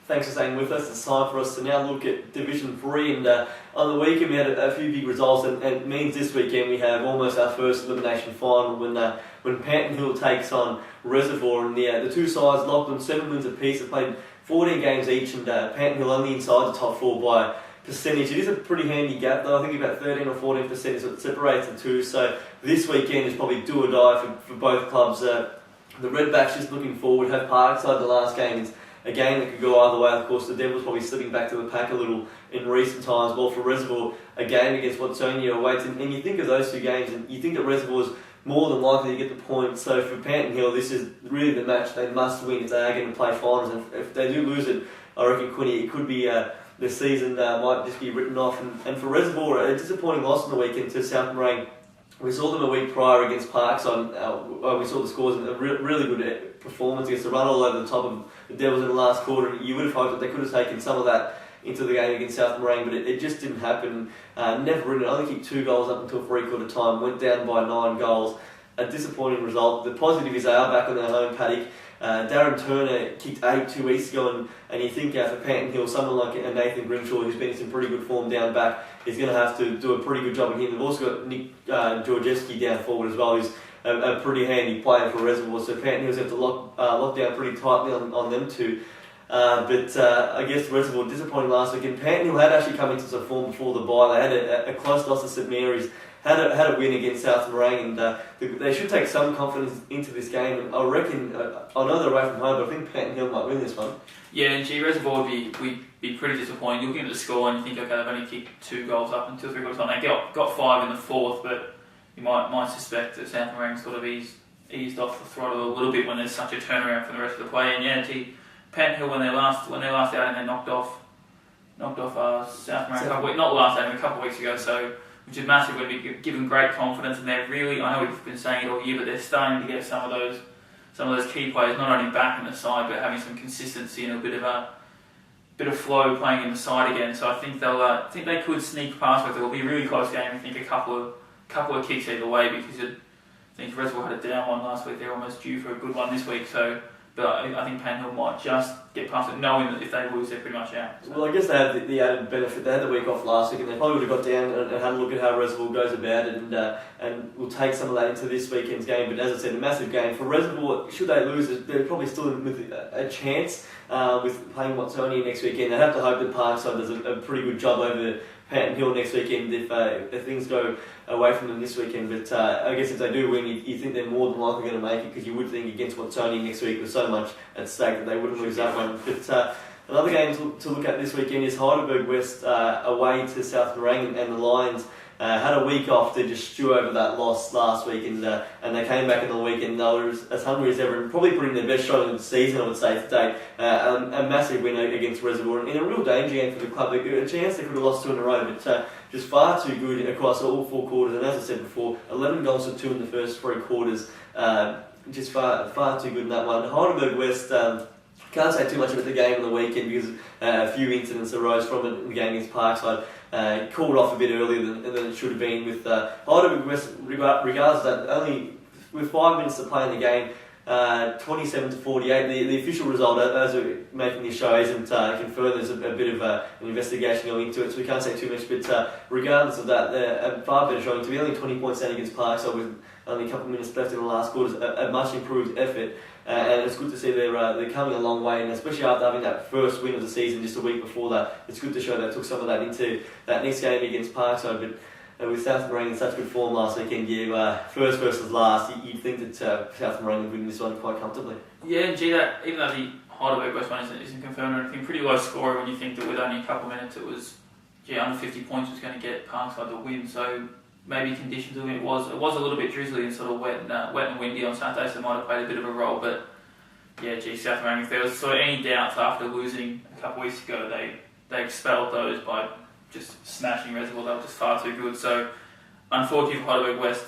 Thanks for staying with us. It's time for us to now look at Division 3, and on the weekend we had a few big results, and it means this weekend we have almost our first elimination final when Panton Hill takes on Reservoir, and the two sides locked on 7 wins apiece. They've played 14 games each, and Panton Hill only inside the top 4 by percentage. It is a pretty handy gap though. I think about 13 or 14% is what separates the two, so this weekend is probably do or die for both clubs. The Redbacks just looking forward, have Parkside the last game is a game that could go either way. Of course, the Devils probably slipping back to the pack a little in recent times. Well, for Reservoir, a game against Watsonia awaits, and you think of those two games, and you think that Reservoir's more than likely to get the point. So for Panton Hill, this is really the match they must win if they are going to play finals. And if they do lose it, I reckon, Quinny, it could be the season might just be written off. And for Reservoir, a disappointing loss on the weekend to South Morang. We saw them a week prior against Parkside. We saw the scores and a really good performance against the run all over the top of the Devils in the last quarter. You would have hoped that they could have taken some of that into the game against South Morang, but it just didn't happen. Never really, only kicked 2 goals up until 3/4 time, went down by 9 goals. A disappointing result. The positive is they are back on their home paddock. Darren Turner kicked 8 2 weeks ago, and you think for Panton Hill, someone like Nathan Grimshaw, who's been in some pretty good form down back, is going to have to do a pretty good job again. They've also got Nick Georgievski down forward as well, who's a pretty handy player for Reservoir, so Panton Hill's have to lock down pretty tightly on them two. But I guess Reservoir disappointing last week, and Panton Hill had actually come into some form before the bye. They had a close loss to St Mary's, had a win against South Morang, and they should take some confidence into this game. And I reckon, I know they're away from home, but I think Panton Hill might win this one. Yeah, and Reservoir would be pretty disappointing. You're looking at the score and you think, okay, they've only kicked 2 goals up until 3/4 time. They got 5 in the 4th, but you might suspect that South Morang sort of eased off the throttle a little bit when there's such a turnaround from the rest of the play. And yeah, Panton Hill when they last out and they knocked off South Morang a couple of weeks ago, so which is massive. Would be given great confidence, and they're really, I know we've been saying it all year, but they're starting to get some of those key players not only back in the side but having some consistency and a bit of flow playing in the side again. So I think they could sneak past it. It will be a really close game. I think a couple of kicks either way, because I think Reservoir had a down one last week. They're almost due for a good one this week. So. But I think Panton Hill might just get past it, knowing that if they lose, they're pretty much out. So. Well, I guess they had the added benefit. They had the week off last week, and they probably would have got down and had a look at how Reservoir goes about it, and we'll take some of that into this weekend's game. But as I said, a massive game for Reservoir. Should they lose, they're probably still with a chance with playing Watsonia next weekend. They have to hope that Parkside does a pretty good job over Panton Hill next weekend if things go away from them this weekend. But I guess if they do win, you think they're more than likely going to make it, because you would think against Watsonia next week with so much at stake that they wouldn't lose that one. But another game to look at this weekend is Heidelberg West away to South Morang, and the Lions had a week off to just stew over that loss last week, and they came back in the weekend. They were as hungry as ever, and probably putting their best shot in the season, I would say, to date. A massive win against Reservoir in a real danger game for the club. A chance they could have lost 2 in a row, but just far too good across all 4 quarters. And as I said before, 11 goals to 2 in the first 3 quarters. Just far too good in that one. Heidelberg West. Can't say too much about the game on the weekend because a few incidents arose from it in the game against Parkside. Called off a bit earlier than it should have been, with Heidelberg West, regardless of that, only with 5 minutes to play in the game, 27-48. The official result, as we're making this show, isn't confirmed. There's a bit of an investigation going into it, so we can't say too much. But regardless of that, a far better showing. To be only 20 points down against Parkside with only a couple of minutes left in the last quarter is a much improved effort. And it's good to see they're coming a long way, and especially after having that first win of the season just a week before that, it's good to show they took some of that into that next game against Parkside. But with South Morang in such good form last weekend, first versus last, you'd think that South Morang would win this one quite comfortably. Yeah, and even though the Heidelberg West one isn't confirmed or anything, pretty low scoring when you think that with only a couple of minutes it was under 50 points was going to get Parkside the win. So maybe conditions, it was a little bit drizzly and sort of wet and windy on Saturday, so it might have played a bit of a role. But South Morang, if there was sort of any doubts after losing a couple of weeks ago, they expelled those by just smashing Reservoir. They were just far too good. So unfortunately for Heidelberg West,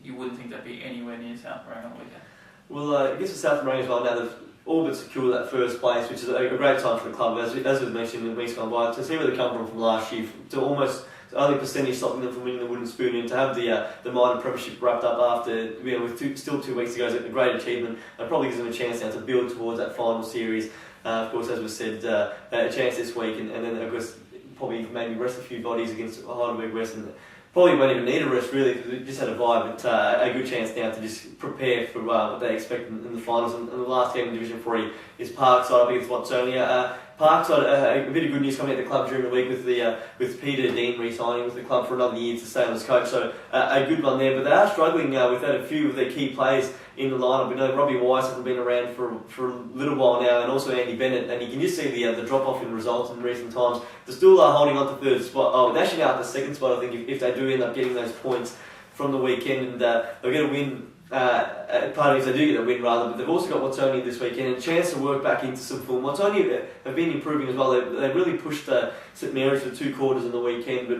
you wouldn't think they'd be anywhere near South Morang on the weekend. Well, I guess for South Morang as well, now they've all but secured that first place, which is a great time for the club, as was mentioned in the weeks gone by, to see where they come from last year, to almost only percentage stopping them from winning the wooden spoon, and to have the minor premiership wrapped up after, with still 2 weeks to go is a great achievement, and probably gives them a chance now to build towards that final series. Of course, as we said, a chance this week, and then of course probably maybe rest a few bodies against Heidelberg West, and probably won't even need a rest really, because we just had a vibe, but a good chance now to just prepare for what they expect in the finals. And the last game in Division 3 is Parkside, I think it's Watsonia. Parkside, a bit of good news coming at the club during the week with Peter Dean re-signing with the club for another year to stay on as coach, so a good one there. But they are struggling without a few of their key players in the lineup. We know Robbie Weiss has been around for a little while now, and also Andy Bennett, and you can just see the drop off in results in recent times. They're still holding on to third spot. They're actually now at the second spot, I think, if they do end up getting those points from the weekend, and they'll get a win. If they do get a win rather, but they've also got Watsonia this weekend and a chance to work back into some form. Watsonia have been improving as well. They really pushed St Mary's for 2 quarters on the weekend, but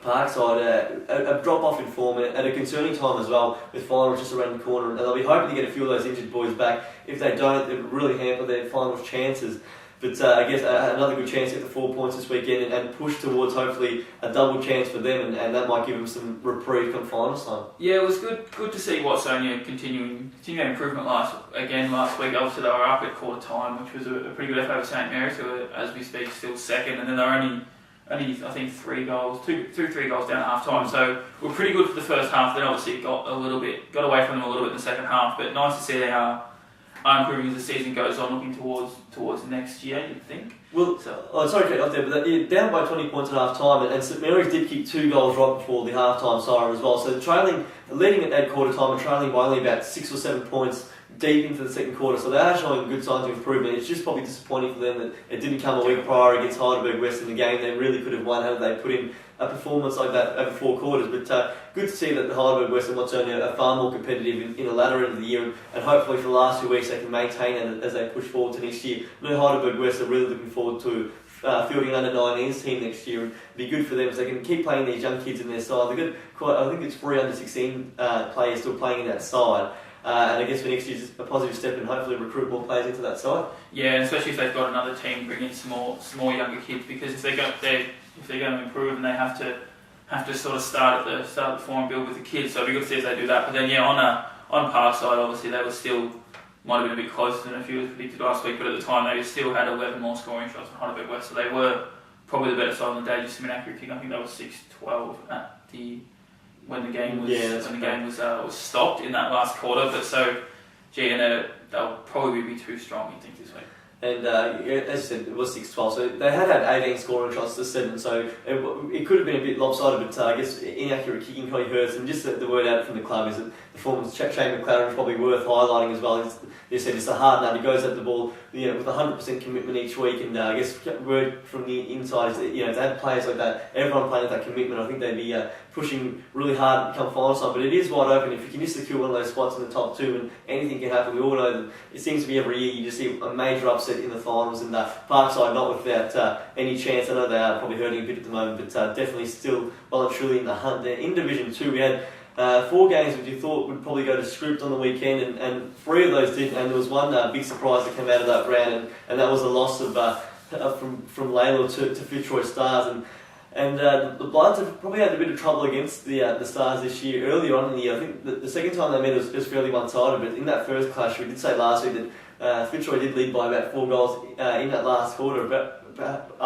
Parkside a drop off in form at a concerning time as well, with finals just around the corner, and they'll be hoping to get a few of those injured boys back. If they don't, it would really hamper their finals chances. But I guess another good chance to get the 4 points this weekend and push towards hopefully a double chance for them, and that might give them some reprieve come finals time. Yeah, it was good to see Watsonia continuing improvement last week. Obviously they were up at quarter time, which was a pretty good effort over St Mary's, who are, as we speak, still second, and then they're only I think 3 goals down at half time. So we're pretty good for the first half. Then obviously it got away from them a little bit in the second half. But nice to see they are improving as the season goes on, looking towards next year, you'd think. Well, sorry to cut you off there, but down by 20 points at half time, and St Mary's did kick 2 goals right before the half time siren as well. So leading at quarter time and trailing by only about 6 or 7 points deep into the second quarter. So they are showing good signs of improvement. It's just probably disappointing for them that it didn't come a week prior against Heidelberg West in the game they really could have won had they put in a performance like that over 4 quarters. But good to see that the Heidelberg West and Watsonia are far more competitive in the latter end of the year, and hopefully for the last 2 weeks they can maintain it as they push forward to next year. I know Heidelberg West are really looking forward to fielding under 19s team next year, and it'd be good for them if they can keep playing these young kids in their side. They've got I think it's 3 under 16 players still playing in that side. And I guess for next year, it's a positive step and hopefully recruit more players into that side. Yeah, and especially if they've got another team bring in some more younger kids, because if they're going to improve and they have to sort of start at the form and build with the kids, so it'd be good to see if they do that. But then on Parkside, obviously they were still might have been a bit closer than a few was predicted last week, but at the time they still had 11 more scoring shots than Heidelberg West, so they were probably the better side on the day. Just some inaccurate kicking. I think they were 6-12 at when the game was stopped in that last quarter. But so, they'll probably be too strong, you think, this week. And as I said, it was 6-12, so they had 18 scoring shots to 7, so it could have been a bit lopsided, but I guess inaccurate kicking probably hurts. And just the word out from the club is that the performance Shane McLaren is probably worth highlighting as well. They said it's a hard nut. He goes at the ball, with 100% commitment each week, and I guess word from the inside is that if they had players like that, everyone playing with that commitment, I think they'd be pushing really hard to come final time. But it is wide open. If you can just secure one of those spots in the top 2, and anything can happen. We all know that it seems to be every year you just see a major upset in the finals, and Parkside not without any chance. I know they are probably hurting a bit at the moment, but definitely still well and truly in the hunt there. In Division 2, we had 4 games which you thought would probably go to script on the weekend, and 3 of those did, and there was one big surprise that came out of that round, and that was the loss of from Layla to Fitzroy Stars, and the Bloods have probably had a bit of trouble against the Stars this year. Earlier on in the year, I think the second time they met it was fairly one-sided, but in that first clash, we did say last week that Fitzroy did lead by about 4 goals in that last quarter, about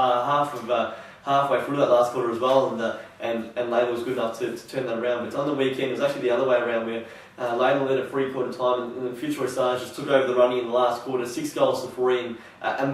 halfway through that last quarter as well, and Layla was good enough to turn that around. But on the weekend, it was actually the other way around, where Layla led at 3/4 time, and the Fitzroy Stars just took over the running in the last quarter, 6 goals to 3, and a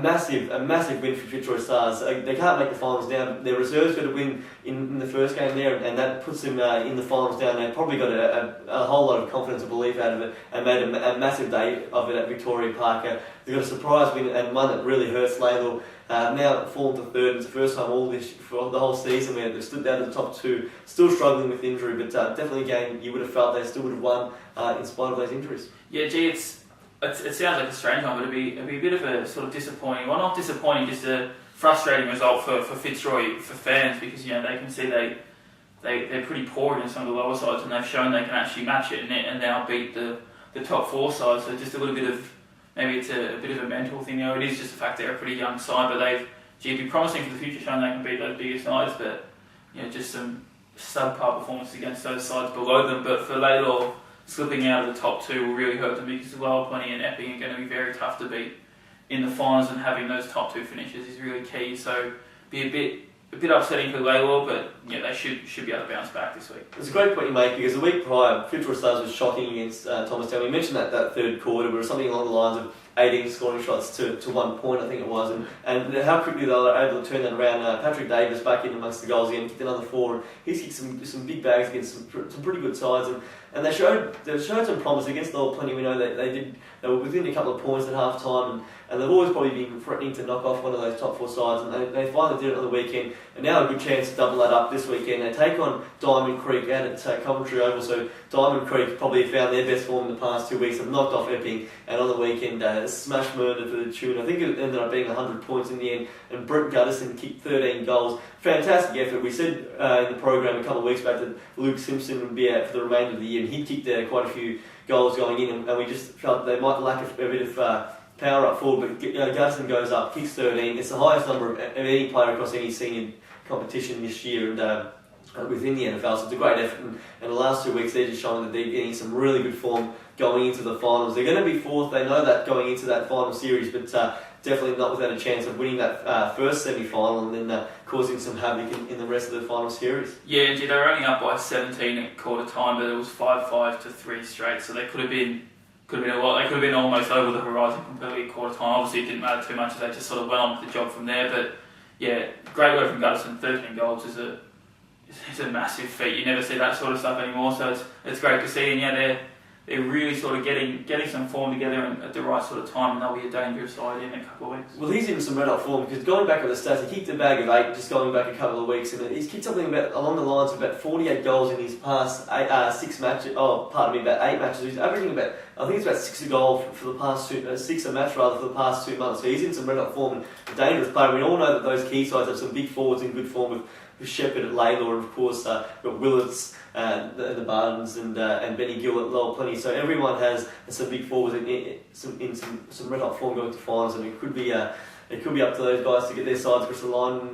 massive win for Fitzroy Stars. They can't make the finals now. Their reserves got a win in the first game there, and that puts them in the finals now. They probably got a whole lot of confidence and belief out of it, and made a massive day of it at Victoria Park. They got a surprise win, and one that really hurts Layla. Now fallen to 3rd. It's the first time for the whole season where they've stood down to the top 2, still struggling with injury, but definitely a game you would have felt they still would have won in spite of those injuries. Yeah, it sounds like a strange one, but it'd be a bit of a sort of disappointing, well, not disappointing, just a frustrating result for Fitzroy, for fans, because they can see they're pretty poor against some of the lower sides, and they've shown they can actually match it and now beat the top 4 sides. So just a little bit of, maybe it's a bit of a mental thing. It is just the fact they're a pretty young side, but it'd be promising for the future, showing they can beat those bigger sides. But just some subpar performances against those sides below them. But for Laylaw, slipping out of the top two will really hurt them because Lower Plenty and Epping are going to be very tough to beat in the finals, and having those top two finishes is really key. So be a bit upsetting for Laylaw, but they should be able to bounce back this week. It's a great point you make, because the week prior, Fitzroy Stars was shocking against Thomastown. We mentioned that third quarter, where it was something along the lines of 18 scoring shots to 1 point, I think it was, and how quickly they were able to turn that around. Patrick Davis back in amongst the goals again, kicked another 4, and he's kicked some big bags against some pretty good sides, and they showed some promise against Lower Plenty. We know that they were within a couple of points at half time, and they've always probably been threatening to knock off one of those top 4 sides, and they finally did it on the weekend, and now a good chance to double that up this weekend. They take on Diamond Creek out at Coventry Oval, so Diamond Creek probably found their best form in the past 2 weeks, have knocked off Epping, and on the weekend smashed Murder for the tune. I think it ended up being 100 points in the end, and Brent Guttison kicked 13 goals. Fantastic effort. We said in the program a couple of weeks back that Luke Simpson would be out for the remainder of the year, and he kicked quite a few goals going in, and we just felt they might lack a bit of power up forward, but Guttison goes up, kicks 13. It's the highest number of any player across any senior competition this year, and within the NFL, so it's a great effort. And the last 2 weeks, they're just showing that they're getting some really good form going into the finals. They're going to be fourth. They know that going into that final series, but definitely not without a chance of winning that first semi-final and then causing some havoc in the rest of the final series. Yeah, they were only up by 17 at quarter time, but it was 5-5 to 3 straight, so they could have been a lot. They could have been almost over the horizon completely at quarter time. Obviously, it didn't matter too much as they just sort of went on with the job from there. But great work from Guttison. 13 goals is a massive feat. You never see that sort of stuff anymore, so it's great to see. And they're really sort of getting some form together at the right sort of time, and they'll be a dangerous side in a couple of weeks. Well, he's in some red hot form, because going back at the stats, he kicked a bag of 8 just going back a couple of weeks, and he's kicked something along the lines of about 48 goals in his past 6 matches. About 8 matches. He's averaging about, I think it's about 6 a goal for the past 6 a match rather for the past 2 months. So he's in some red hot form and a dangerous player. We all know that those key sides have some big forwards in good form with Shepherd at Laylaw, and of course got Willits, the Bardens, and Benny Gill at Lower Plenty. So everyone has some big forwards in some red hot form going to finals, and it could be up to those guys to get their sides across the line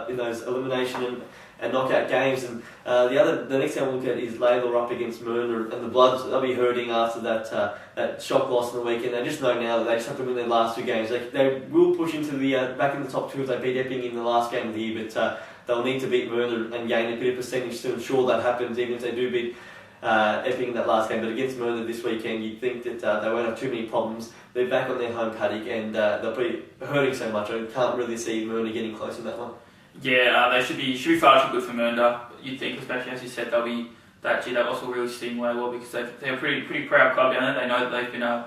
in those elimination and knockout games. And the next game we'll look at is Laylaw up against Myrna, and the Bloods, they'll be hurting after that shock loss on the weekend. They just know now that they just have to win their last 2 games. They will push into the back in the top 2 if they beat Epping in the last game of the year, but they'll need to beat Myrna and gain a bit of percentage to ensure that happens, even if they do beat Epping in that last game. But against Myrna this weekend, you'd think that they won't have too many problems. They're back on their home paddock, and they'll be hurting so much. I can't really see Myrna getting close in that one. Yeah, they should be far too good for Myrna. You'd think, especially as you said, they'll be that loss will really sting Laylaw, because they're a pretty proud club down there. They know that they've been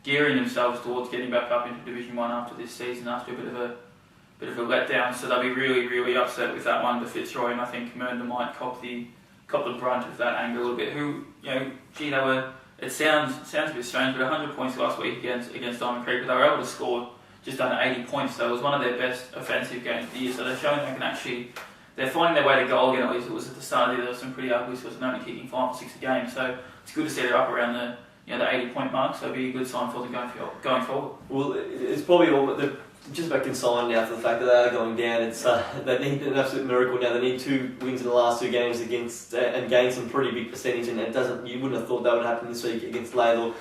gearing themselves towards getting back up into Division 1 after this season, after a bit of a letdown. So they'll be really, really upset with that one to Fitzroy, and I think Myrna might cop the brunt of that anger a little bit. They were. It sounds a bit strange, but 100 points last week against Diamond Creek, but they were able to score just under 80 points, so it was one of their best offensive games of the year. So they're showing they can actually, they're finding their way to goal again. At least it was at the start of the year. There was some pretty ugly scores, and only kicking 5 or 6 a game. So it's good to see they're up around the 80-point mark. So it'll be a good sign for them going forward. Well, it's probably they're just about consigned now for the fact that they are going down. It's they need an absolute miracle now. They need 2 wins in the last 2 games against and gain some pretty big percentage. And you wouldn't have thought that would happen this week against Laylaw.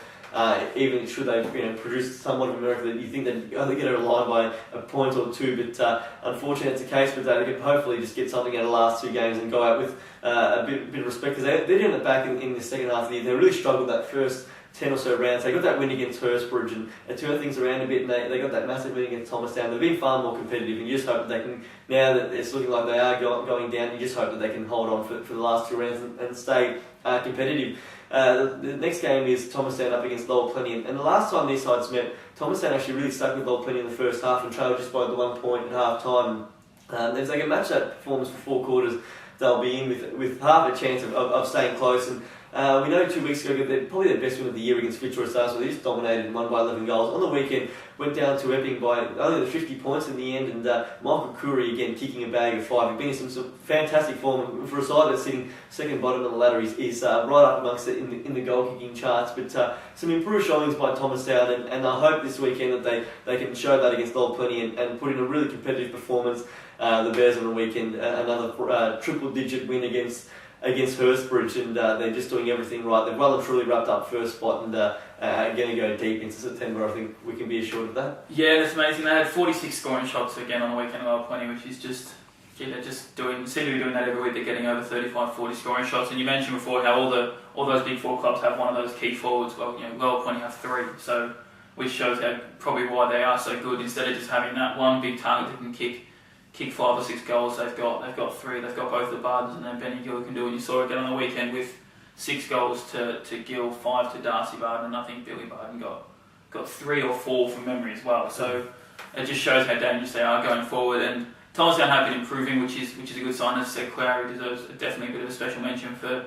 Even should they produce somewhat of a miracle, that you think they'd only get a line by a point or 2, but unfortunately it's the case. But they can hopefully just get something out of the last 2 games and go out with a bit of respect, because they're doing it back in the second half of the year. They really struggled that first 10 or so rounds. They got that win against Hurstbridge and turned things around a bit, and they got that massive win against Thomastown. They've been far more competitive, and you just hope that they can, now that it's looking like they are going down, you just hope that they can hold on for the last 2 rounds and stay competitive. The next game is Thomastown up against Lower Plenty, and the last time these sides met, Thomastown actually really stuck with Lower Plenty in the first half and trailed just by the 1 point at half time. If they can match that performance for 4 quarters, they'll be in with half a chance of staying close. And We know 2 weeks ago they're probably their best win of the year against Fitzroy Stars, so they just dominated and won by 11 goals. On the weekend, went down to Epping by only 50 points in the end, and Michael Curry again kicking a bag of 5. He's been in some fantastic form for a side that's sitting second bottom on the ladder. He's right up amongst it in the goal kicking charts. But some improved showings by Thomastown, and I hope this weekend that they can show that against Old Plenty and put in a really competitive performance. The Bears on the weekend, another triple-digit win against Hurstbridge, and they're just doing everything right. They've well and truly wrapped up first spot, and going to go deep into September. I think we can be assured of that. Yeah, that's amazing. They had 46 scoring shots again on the weekend of Old Plenty, which is just, they're just seem to be doing that every week. They're getting over 35, 40 scoring shots. And you mentioned before how all those Big Four clubs have one of those key forwards. Well, Old Plenty have 3, so which shows how probably why they are so good. Instead of just having that one big target that can kick 5 or 6 goals, they've got 3. They've got both the Bardens and then Benny Gill can do it. You saw it again on the weekend with 6 goals to Gill, 5 to Darcy Barden, and I think Billy Barden got 3 or 4 from memory as well. So it just shows how dangerous they are going forward. And Thomastown have been improving, which is a good sign. As I said, Clary deserves definitely a bit of a special mention for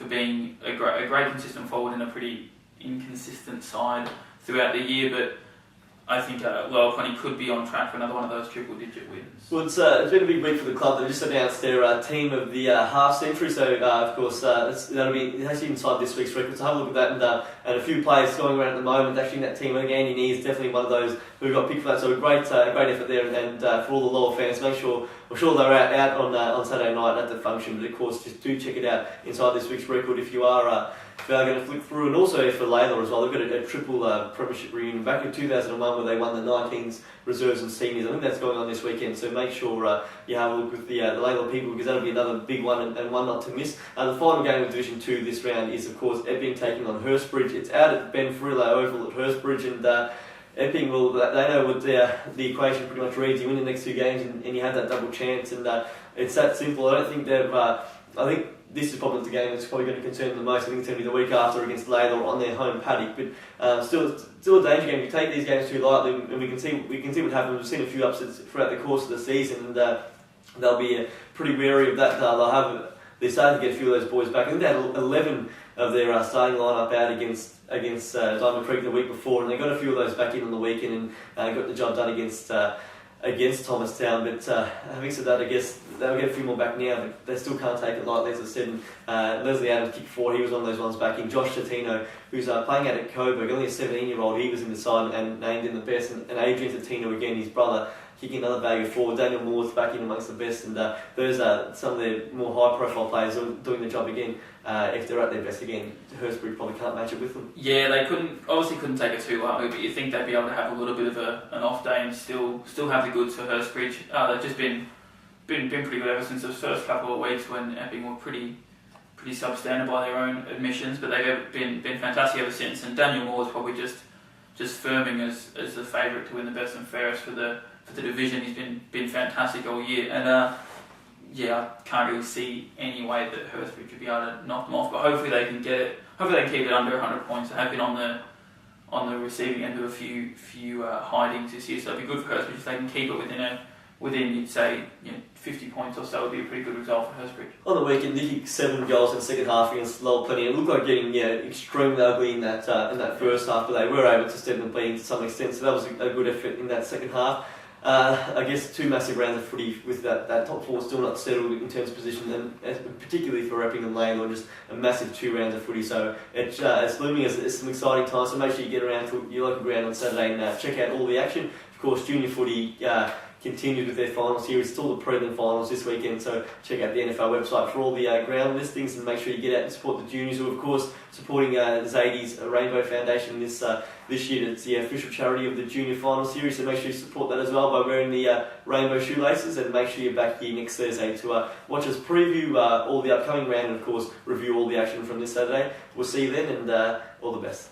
being a great consistent forward in a pretty inconsistent side throughout the year, but I think Plenty could be on track for another one of those triple-digit wins. Well, it's been a big week for the club. They just announced their team of the half century, so of course that'll be actually inside this week's record. So have a look at that, and a few players going around at the moment. Actually, in that team, Andy Nee is definitely one of those who got picked for that. So a great effort there, and for all the Lower fans, make sure they're out on Saturday night at the function. But of course, just do check it out inside this week's record if you are. If they're going to flick through, and also for Layla as well, they've got a triple premiership reunion back in 2001 where they won the 19s, reserves and seniors. I think that's going on this weekend, so make sure you have a look with the Layla people, because that'll be another big one and one not to miss. The final game of Division 2 this round is of course Epping taking on Hurstbridge. It's out at Ben Frillo Oval at Hurstbridge, and Epping they know what the equation pretty much reads. You win the next 2 games and you have that double chance, and it's that simple. I don't think I think this is probably the game that's probably going to concern them the most. I think it's going to be the week after against Layla on their home paddock. But still a danger game. You take these games too lightly, and we can see what happens. We've seen a few upsets throughout the course of the season, and they'll be pretty wary of that. They're starting to get a few of those boys back. I think they had 11 of their starting lineup out against Diamond Creek the week before, and they got a few of those back in on the weekend and got the job done against Thomastown. But having said that, I guess they'll get a few more back now, but they still can't take it lightly, as I said. Leslie Adams kicked 4, he was one of those ones back in. Josh Tatino, who's playing out at Coburg, only a 17-year-old, he was in the side and named in the best. And Adrian Tatino, again, his brother, kicking another bag of 4. Daniel Moore's back in amongst the best, and those are some of the more high-profile players doing the job again. If they're at their best again, Hurstbridge probably can't match it with them. Yeah, they couldn't take it too lightly, but you think they'd be able to have a little bit of an off day and still have the goods for Hurstbridge. They've just been pretty good ever since the first couple of weeks when Epping were pretty substandard by their own admissions, but they've been fantastic ever since. And Daniel Moore's probably just firming as the favourite to win the best and fairest for the division. He's been fantastic all year, and I can't really see any way that Hurstbridge would be able to knock them off. But hopefully they can get it. Hopefully they can keep it under 100 points. They have been on the receiving end of a few hidings this year, so it'd be good for Hurstbridge if they can keep it within you'd say 50 points or so. Would be a pretty good result for Hurstbridge. On the weekend, they kicked 7 goals in the second half against Lower Plenty. It looked like getting extremely ugly in that first half, but they were able to steady the bleed to some extent. So that was a good effort in that second half. I guess 2 massive rounds of footy with that top 4 still not settled in terms of position, and particularly for Epping and Layla, just a massive 2 rounds of footy. So it's looming as some exciting times. So make sure you get around to your local ground on Saturday and check out all the action. Of course, junior footy continued with their final series. Still the prelim finals this weekend, so check out the NFL website for all the ground listings, and make sure you get out and support the juniors, who of course supporting Zadie's Rainbow Foundation this year. It's the official charity of the junior final series, so make sure you support that as well by wearing the rainbow shoelaces, and make sure you're back here next Thursday to watch us preview all the upcoming round and of course review all the action from this Saturday. We'll see you then, and all the best.